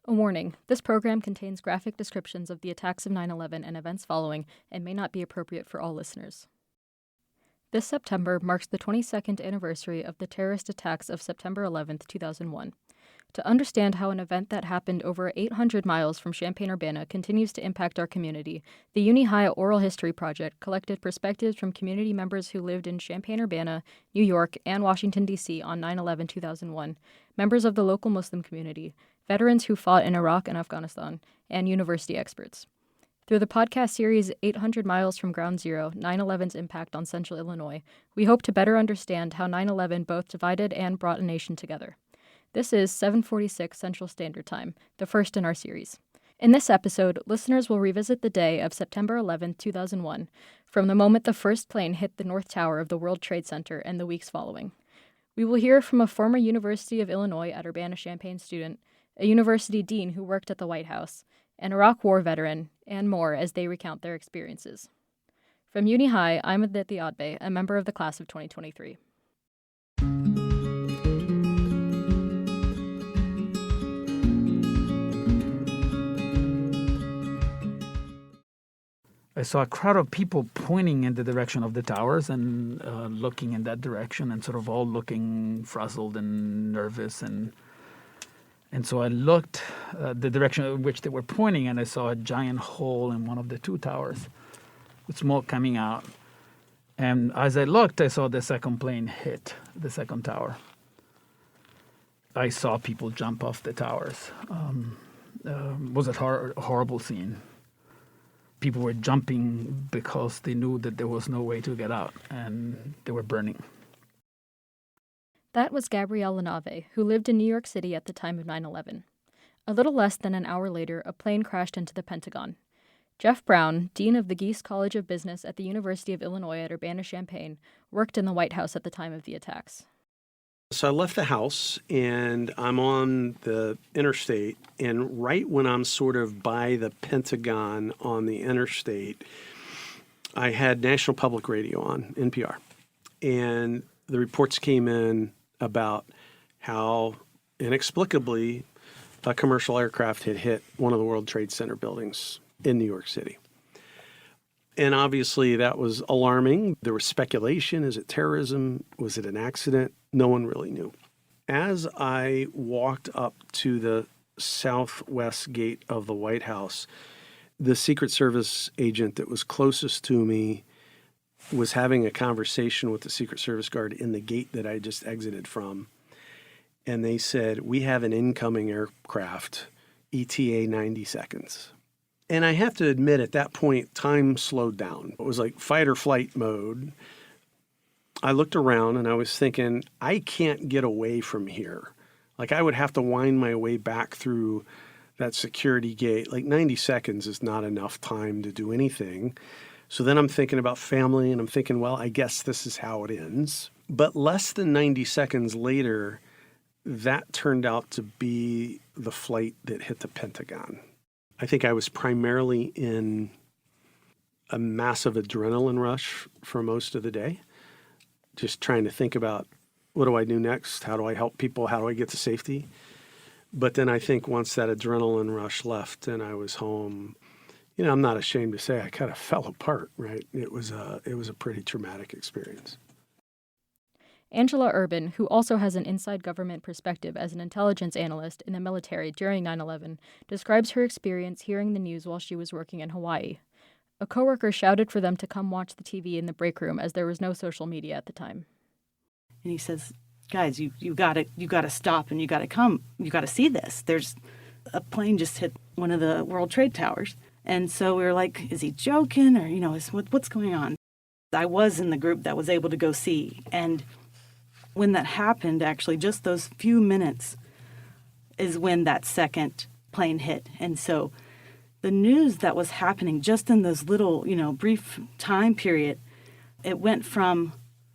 A warning, this program contains graphic descriptions of the attacks of 9/11 and events following and may not be appropriate for all listeners. This September marks the 22nd anniversary of the terrorist attacks of September 11th, 2001. To understand how an event that happened over 800 miles from Champaign-Urbana continues to impact our community, the Uni High Oral History Project collected perspectives from community members who lived in Champaign-Urbana, New York, and Washington, D.C. on 9/11-2001, members of the local Muslim community, veterans who fought in Iraq and Afghanistan, and university experts. Through the podcast series 800 Miles from Ground Zero, 9/11's Impact on Central Illinois, we hope to better understand how 9/11 both divided and brought a nation together. This is 7:46 Central Standard Time, the first in our series. In this episode, listeners will revisit the day of September 11, 2001, from the moment the first plane hit the North Tower of the World Trade Center and the weeks following. We will hear from a former University of Illinois at Urbana-Champaign student, a university dean who worked at the White House, an Iraq War veteran, and more as they recount their experiences. From Uni High, I'm Aditi Adbe, a member of the class of 2023. I saw a crowd of people pointing in the direction of the towers and looking in that direction and sort of all looking frazzled and nervous. And so I looked the direction in which they were pointing, and I saw a giant hole in one of the two towers with smoke coming out. And as I looked, I saw the second plane hit the second tower. I saw people jump off the towers. It was a horrible scene. People were jumping because they knew that there was no way to get out, and they were burning. That was Gabrielle Lenave, who lived in New York City at the time of 9/11. A little less than an hour later, a plane crashed into the Pentagon. Jeff Brown, dean of the Geese College of Business at the University of Illinois at Urbana-Champaign, worked in the White House at the time of the attacks. So I left the house and I'm on the interstate, and right when I'm sort of by the Pentagon on the interstate, I had National Public Radio on, NPR, and the reports came in about how inexplicably a commercial aircraft had hit one of the World Trade Center buildings in New York City. And obviously that was alarming. There was speculation. Is it terrorism? Was it an accident? No one really knew. As I walked up to the southwest gate of the White House, the Secret Service agent that was closest to me was having a conversation with the Secret Service guard in the gate that I just exited from. And they said, "We have an incoming aircraft, ETA 90 seconds. And I have to admit, at that point, time slowed down. It was like fight or flight mode. I looked around and I was thinking, I can't get away from here. Like, I would have to wind my way back through that security gate. Like 90 seconds is not enough time to do anything. So then I'm thinking about family and I'm thinking, well, I guess this is how it ends. But less than 90 seconds later, that turned out to be the flight that hit the Pentagon. I think I was primarily in a massive adrenaline rush for most of the day, just trying to think about, what do I do next? How do I help people? How do I get to safety? But then I think once that adrenaline rush left and I was home, I'm not ashamed to say I kind of fell apart, right? It was a pretty traumatic experience. Angela Urban, who also has an inside government perspective as an intelligence analyst in the military during 9/11, describes her experience hearing the news while she was working in Hawaii. A coworker shouted for them to come watch the TV in the break room as there was no social media at the time. And he says, "Guys, you got to stop and you got to come. You got to see this. There's a plane just hit one of the World Trade Towers." And so we were like, "Is he joking, or what's going on?" I was in the group that was able to go see, and when that happened, actually, just those few minutes is when that second plane hit. And so the news that was happening just in those little, brief time period, it went from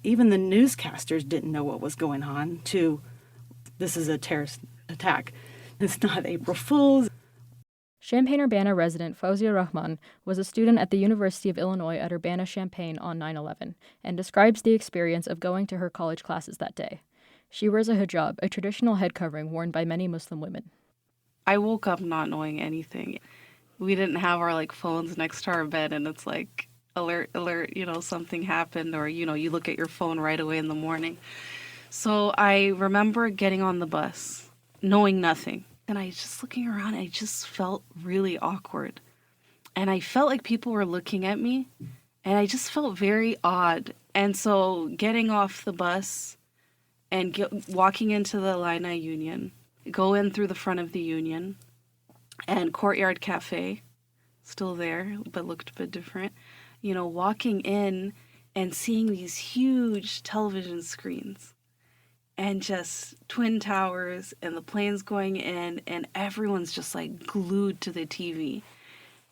even the newscasters didn't know what was going on to this is a terrorist attack. It's not April Fool's. Champaign-Urbana resident Fauzia Rahman was a student at the University of Illinois at Urbana-Champaign on 9/11 and describes the experience of going to her college classes that day. She wears a hijab, a traditional head covering worn by many Muslim women. I woke up not knowing anything. We didn't have our like phones next to our bed and it's like alert, alert, something happened, or, you look at your phone right away in the morning. So I remember getting on the bus, knowing nothing. And I was just looking around, I just felt really awkward. And I felt like people were looking at me, and I just felt very odd. And so getting off the bus and walking into the Illini Union, go in through the front of the Union, and Courtyard Cafe, still there, but looked a bit different. Walking in and seeing these huge television screens and just Twin Towers and the planes going in, and everyone's just like glued to the TV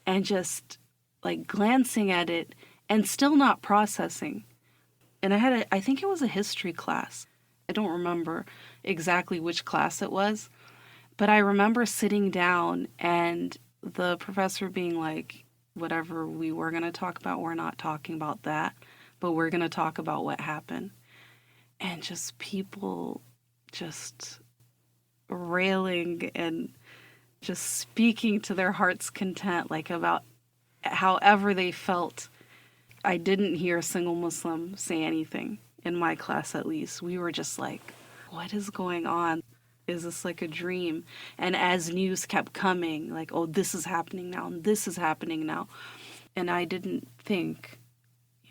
and just like glancing at it and still not processing. And I think it was a history class. I don't remember exactly which class it was, but I remember sitting down and the professor being like, whatever we were going to talk about, we're not talking about that, but we're going to talk about what happened. And just people just railing and just speaking to their heart's content, like about however they felt. I didn't hear a single Muslim say anything in my class, at least. We were just like, what is going on? Is this like a dream? And as news kept coming, like, oh, this is happening now, and this is happening now. And I didn't think,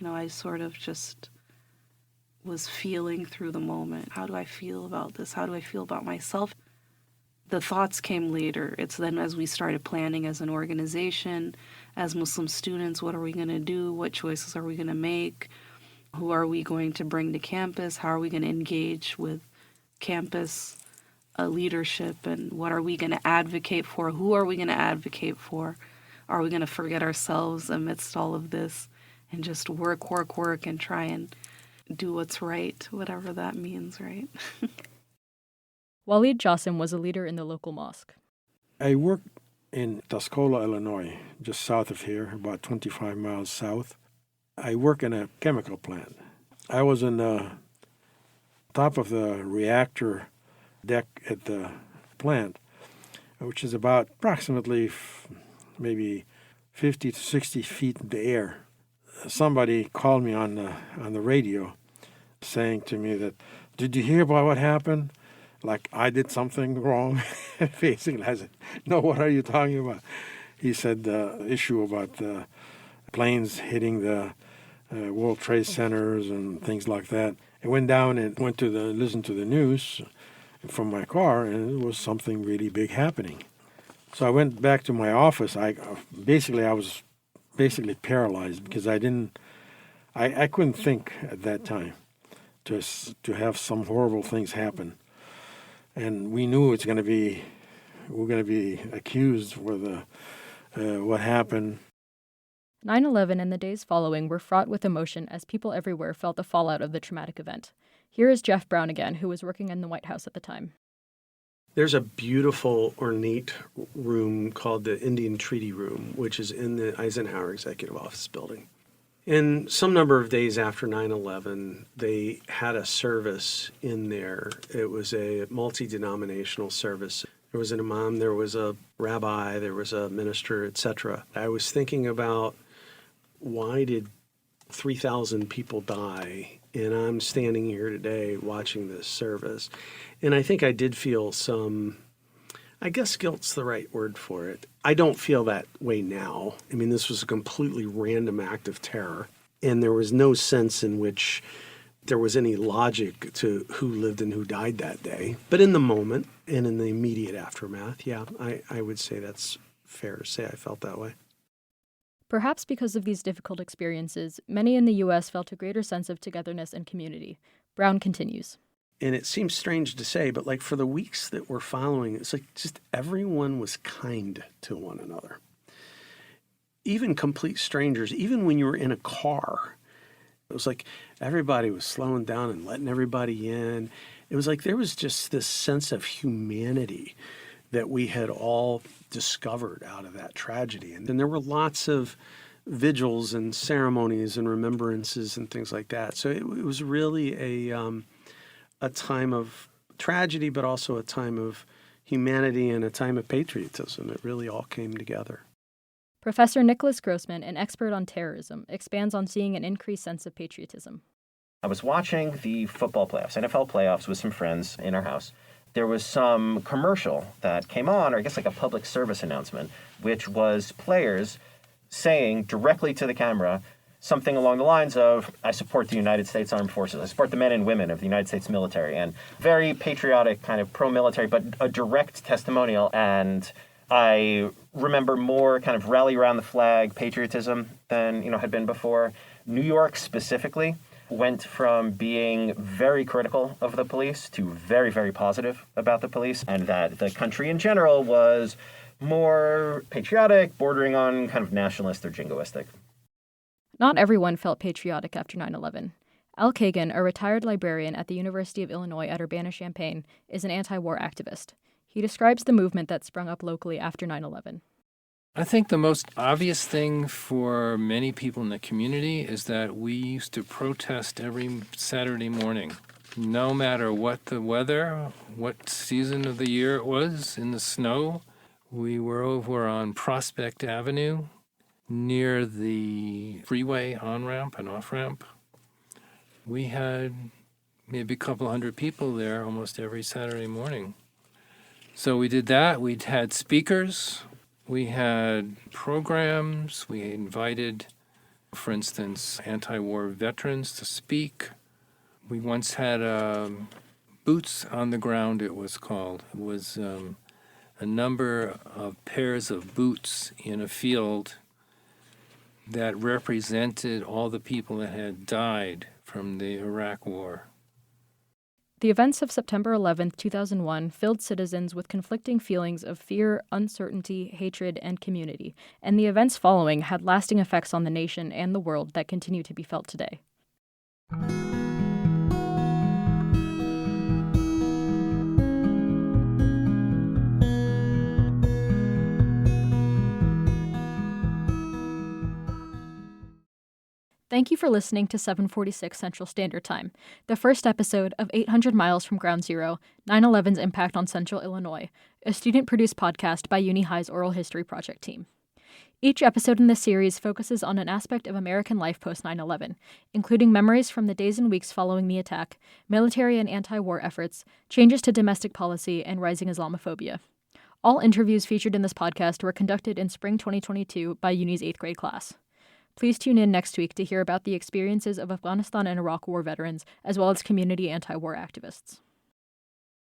I sort of just was feeling through the moment. How do I feel about this? How do I feel about myself? The thoughts came later. It's then as we started planning as an organization, as Muslim students, what are we going to do? What choices are we going to make? Who are we going to bring to campus? How are we going to engage with campus leadership? And what are we going to advocate for? Who are we going to advocate for? Are we going to forget ourselves amidst all of this and just work and try and do what's right, whatever that means, right? Waleed Jassim was a leader in the local mosque. I work in Tuscola, Illinois, just south of here, about 25 miles south. I work in a chemical plant. I was in the top of the reactor deck at the plant, which is about approximately maybe 50 to 60 feet in the air. Somebody called me on the radio saying to me that, did you hear about what happened? Like I did something wrong. Basically, I said, no, what are you talking about? He said the issue about the planes hitting the World Trade Centers and things like that. I went down and went to listen to the news from my car, and it was something really big happening. So I went back to my office. I was basically paralyzed because I couldn't think at that time to have some horrible things happen. And we knew we're going to be accused for what happened. 9/11 and the days following were fraught with emotion as people everywhere felt the fallout of the traumatic event. Here is Jeff Brown again, who was working in the White House at the time. There's a beautiful, ornate room called the Indian Treaty Room, which is in the Eisenhower Executive Office building. And some number of days after 9/11, they had a service in there. It was a multi-denominational service. There was an imam, there was a rabbi, there was a minister, etc. I was thinking about, why did 3,000 people die? And I'm standing here today watching this service. And I think I did feel some, I guess guilt's the right word for it. I don't feel that way now. I mean, this was a completely random act of terror. And there was no sense in which there was any logic to who lived and who died that day. But in the moment and in the immediate aftermath, yeah, I would say that's fair to say I felt that way. Perhaps because of these difficult experiences, many in the U.S. felt a greater sense of togetherness and community. Brown continues. And it seems strange to say, but like for the weeks that were following, it's like just everyone was kind to one another. Even complete strangers, even when you were in a car, it was like everybody was slowing down and letting everybody in. It was like there was just this sense of humanity that we had all discovered out of that tragedy. And then there were lots of vigils and ceremonies and remembrances and things like that. So it was really a time of tragedy, but also a time of humanity in a time of patriotism. It really all came together. Professor Nicholas Grossman, an expert on terrorism, expands on seeing an increased sense of patriotism. I was watching the football playoffs, NFL playoffs, with some friends in our house. There was some commercial that came on, or I guess like a public service announcement, which was players saying directly to the camera something along the lines of, I support the United States Armed Forces, I support the men and women of the United States military, and very patriotic, kind of pro-military, but a direct testimonial. And I remember more kind of rally around the flag patriotism than, had been before. New York specifically went from being very critical of the police to very, very positive about the police, and that the country in general was more patriotic, bordering on kind of nationalist or jingoistic. Not everyone felt patriotic after 9/11. Al Kagan, a retired librarian at the University of Illinois at Urbana-Champaign, is an anti-war activist. He describes the movement that sprung up locally after 9/11. I think the most obvious thing for many people in the community is that we used to protest every Saturday morning. No matter what the weather, what season of the year it was, in the snow, we were over on Prospect Avenue near the freeway on-ramp and off-ramp. We had maybe a couple hundred people there almost every Saturday morning. So we did that. We had speakers. We had programs. We invited, for instance, anti-war veterans to speak. We once had boots on the ground, it was called. It was a number of pairs of boots in a field that represented all the people that had died from the Iraq War. The events of September 11, 2001 filled citizens with conflicting feelings of fear, uncertainty, hatred, and community, and the events following had lasting effects on the nation and the world that continue to be felt today. Thank you for listening to 746 Central Standard Time, the first episode of 800 Miles from Ground Zero, 9/11's Impact on Central Illinois, a student-produced podcast by Uni High's Oral History Project team. Each episode in this series focuses on an aspect of American life post-9/11, including memories from the days and weeks following the attack, military and anti-war efforts, changes to domestic policy, and rising Islamophobia. All interviews featured in this podcast were conducted in spring 2022 by Uni's 8th grade class. Please tune in next week to hear about the experiences of Afghanistan and Iraq war veterans, as well as community anti-war activists.